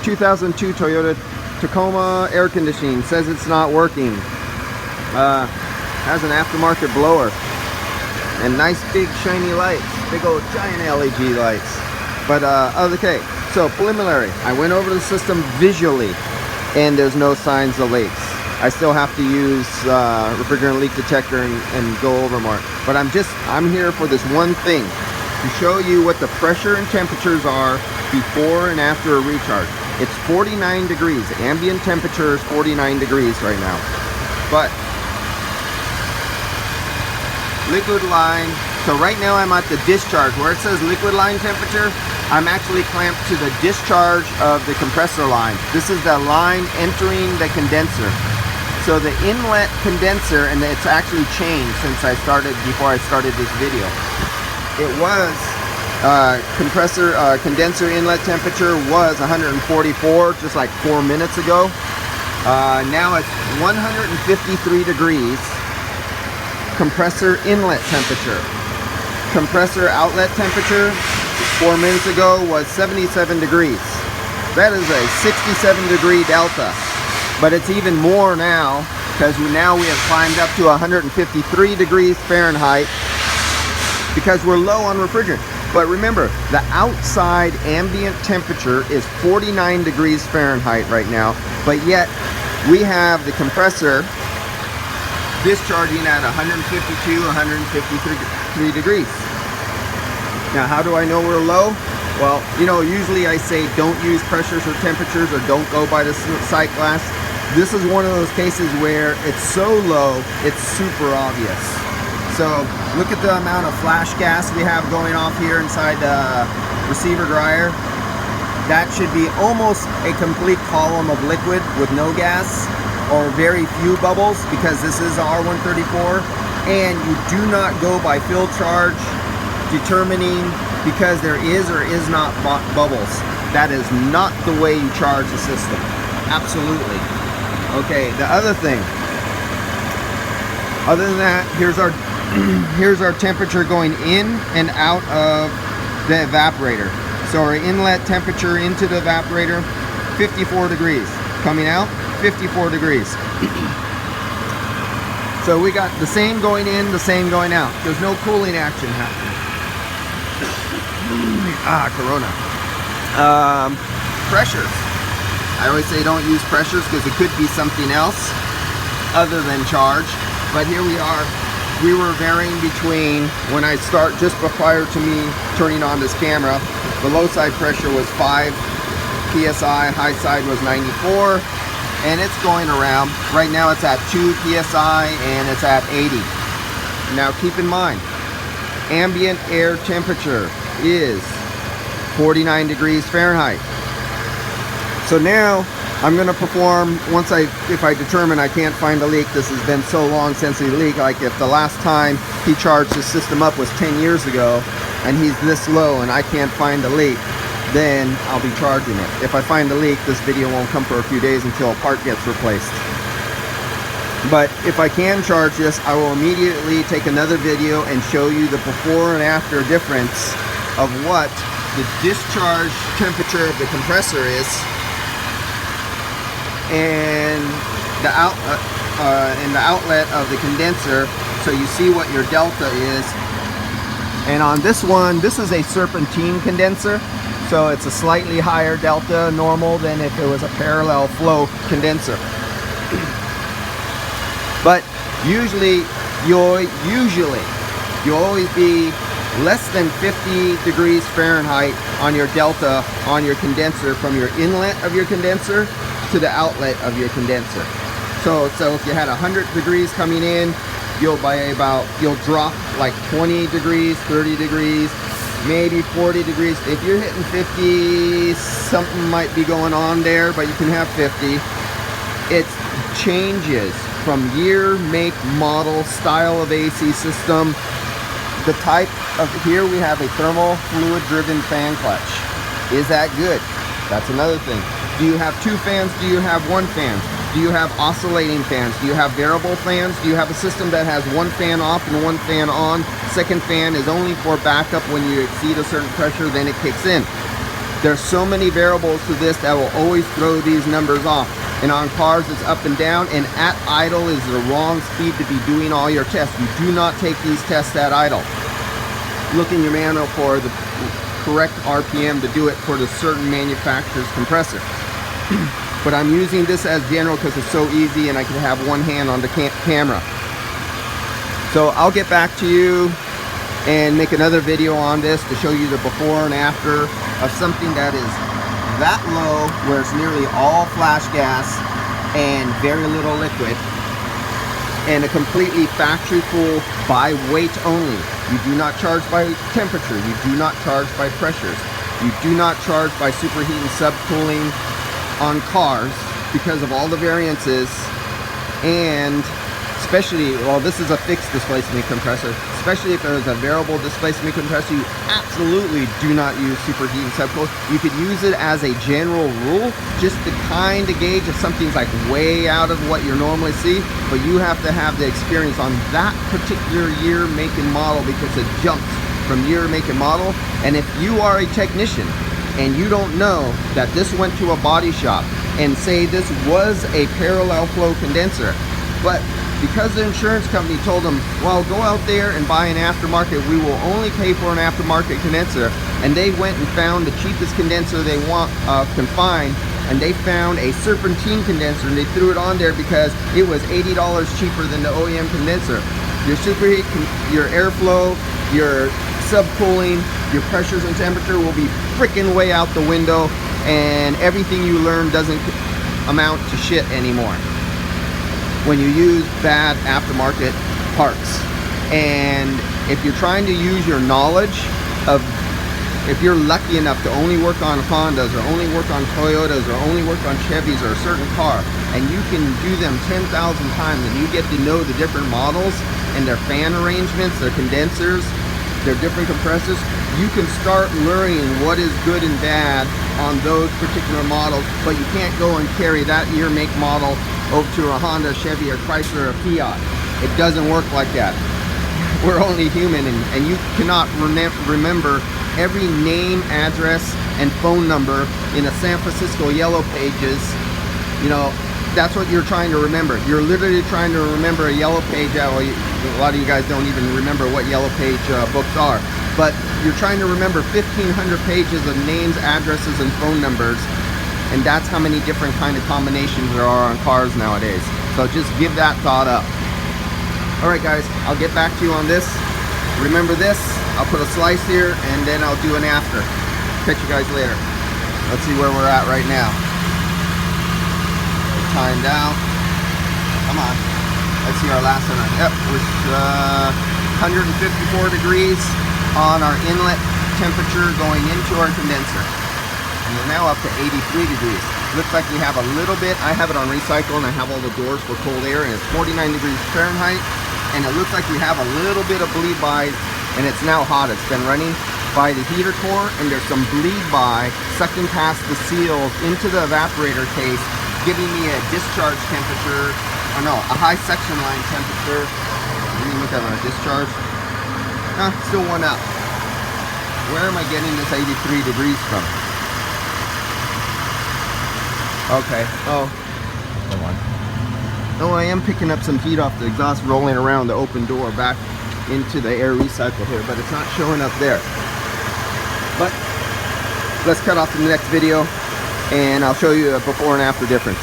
2002 Toyota Tacoma air conditioning. Says it's not working. Has an aftermarket blower and nice big shiny lights, big old giant LED lights. But okay, so preliminary, I went over the system visually and there's no signs of leaks. I still have to use refrigerant leak detector and go over more. But I'm here for this one thing, to show you what the pressure and temperatures are before and after a recharge. It's 49 degrees. Ambient temperature is 49 degrees right now. But liquid line, so right now I'm at the discharge. Where it says liquid line temperature, I'm actually clamped to the discharge of the compressor line. This is the line entering the condenser. So the inlet condenser, and it's actually changed since before I started this video. It was condenser inlet temperature was 144 just like 4 minutes ago. Now it's 153 degrees. Compressor inlet temperature. Compressor outlet temperature 4 minutes ago was 77 degrees. That is a 67 degree delta. But it's even more now, because now we have climbed up to 153 degrees Fahrenheit because we're low on refrigerant. But remember, the outside ambient temperature is 49 degrees Fahrenheit right now, but yet we have the compressor discharging at 152, 153 degrees. Now, how do I know we're low? Well, you know, usually I say don't use pressures or temperatures, or don't go by the sight glass. This is one of those cases where it's so low, it's super obvious. So look at the amount of flash gas we have going off here inside the receiver dryer. That should be almost a complete column of liquid with no gas or very few bubbles, because this is R134, and you do not go by fill charge determining because there is or is not bubbles. That is not the way you charge the system. Absolutely. Okay, the other thing, other than that, here's our temperature going in and out of the evaporator. So our inlet temperature into the evaporator, 54 degrees. Coming out, 54 degrees. So we got the same going in, the same going out. There's no cooling action happening. Corona. Pressures. I always say don't use pressures because it could be something else other than charge. But here we are. We were varying between, when I start, just prior to me turning on this camera, the low side pressure was 5 psi, high side was 94, and it's going around. Right now it's at 2 psi and it's at 80. Now keep in mind, ambient air temperature is 49 degrees Fahrenheit. So now I'm going to perform, if I determine I can't find a leak. This has been so long since he leaked. Like if the last time he charged his system up was 10 years ago and he's this low and I can't find a leak, then I'll be charging it. If I find a leak, this video won't come for a few days until a part gets replaced. But if I can charge this, I will immediately take another video and show you the before and after difference of what the discharge temperature of the compressor is and the outlet of the condenser, so you see what your delta is. And on this one, this is a serpentine condenser, so it's a slightly higher delta normal than if it was a parallel flow condenser. But usually you'll always be less than 50 degrees Fahrenheit on your delta on your condenser, from your inlet of your condenser to the outlet of your condenser. So if you had 100 degrees coming in, you'll drop like 20 degrees, 30 degrees, maybe 40 degrees. If you're hitting 50, something might be going on there, but you can have 50. It changes from year, make, model, style of AC system. The type of, here we have a thermal fluid driven fan clutch. Is that good? That's another thing. Do you have 2 fans? Do you have 1 fan? Do you have oscillating fans? Do you have variable fans? Do you have a system that has 1 fan off and 1 fan on? Second fan is only for backup when you exceed a certain pressure, then it kicks in. There's so many variables to this that will always throw these numbers off. And on cars, it's up and down, and at idle is the wrong speed to be doing all your tests. You do not take these tests at idle. Look in your manual for the correct RPM to do it for the certain manufacturer's compressor. But I'm using this as general because it's so easy and I can have one hand on the camera. So I'll get back to you and make another video on this to show you the before and after of something that is that low, where it's nearly all flash gas and very little liquid, and a completely factory full by weight only. You do not charge by temperature, you do not charge by pressures, you do not charge by superheat and subcooling on cars because of all the variances. And especially, well, this is a fixed displacement compressor, especially if there's a variable displacement compressor, you absolutely do not use superheat and subcool. You could use it as a general rule, just to kind of gauge if something's like way out of what you normally see, but you have to have the experience on that particular year, make, and model, because it jumps from year, make, and model. And if you are a technician and you don't know that this went to a body shop and say this was a parallel flow condenser, but because the insurance company told them, well, go out there and buy an aftermarket, we will only pay for an aftermarket condenser, and they went and found the cheapest condenser they can find, and they found a serpentine condenser, and they threw it on there because it was $80 cheaper than the OEM condenser. Your superheat, your airflow, your subcooling, your pressures and temperature will be freaking way out the window, and everything you learn doesn't amount to shit anymore when you use bad aftermarket parts. And if you're trying to use your knowledge of, if you're lucky enough to only work on Hondas or only work on Toyotas or only work on Chevys or a certain car, and you can do them 10,000 times, and you get to know the different models and their fan arrangements, their condensers, their different compressors, you can start learning what is good and bad on those particular models. But you can't go and carry that year, make, model over to a Honda, Chevy, or Chrysler, or Fiat. It doesn't work like that. We're only human, and you cannot remember every name, address, and phone number in a San Francisco Yellow Pages. You know, that's what you're trying to remember. You're literally trying to remember a Yellow Page. Well, a lot of you guys don't even remember what Yellow Page books are, but you're trying to remember 1,500 pages of names, addresses, and phone numbers. And that's how many different kind of combinations there are on cars nowadays. So just give that thought up. Alright guys, I'll get back to you on this. Remember this, I'll put a slice here, and then I'll do an after. Catch you guys later. Let's see where we're at right now. Timed out. Come on. Let's see our last one. Yep, it was 154 degrees on our inlet temperature going into our condenser. And we're now up to 83 degrees. Looks like we have a little bit, I have it on recycle, and I have all the doors for cold air, and it's 49 degrees Fahrenheit, and it looks like we have a little bit of bleed by, and it's now hot, it's been running by the heater core, and there's some bleed by sucking past the seals into the evaporator case, giving me a discharge temperature, or no, a high section line temperature. Let me look at our discharge. Still one up. Where am I getting this 83 degrees from? Okay, oh, hold on. Oh, I am picking up some heat off the exhaust, rolling around the open door back into the air recycle here, but it's not showing up there. But let's cut off to the next video, and I'll show you a before and after difference.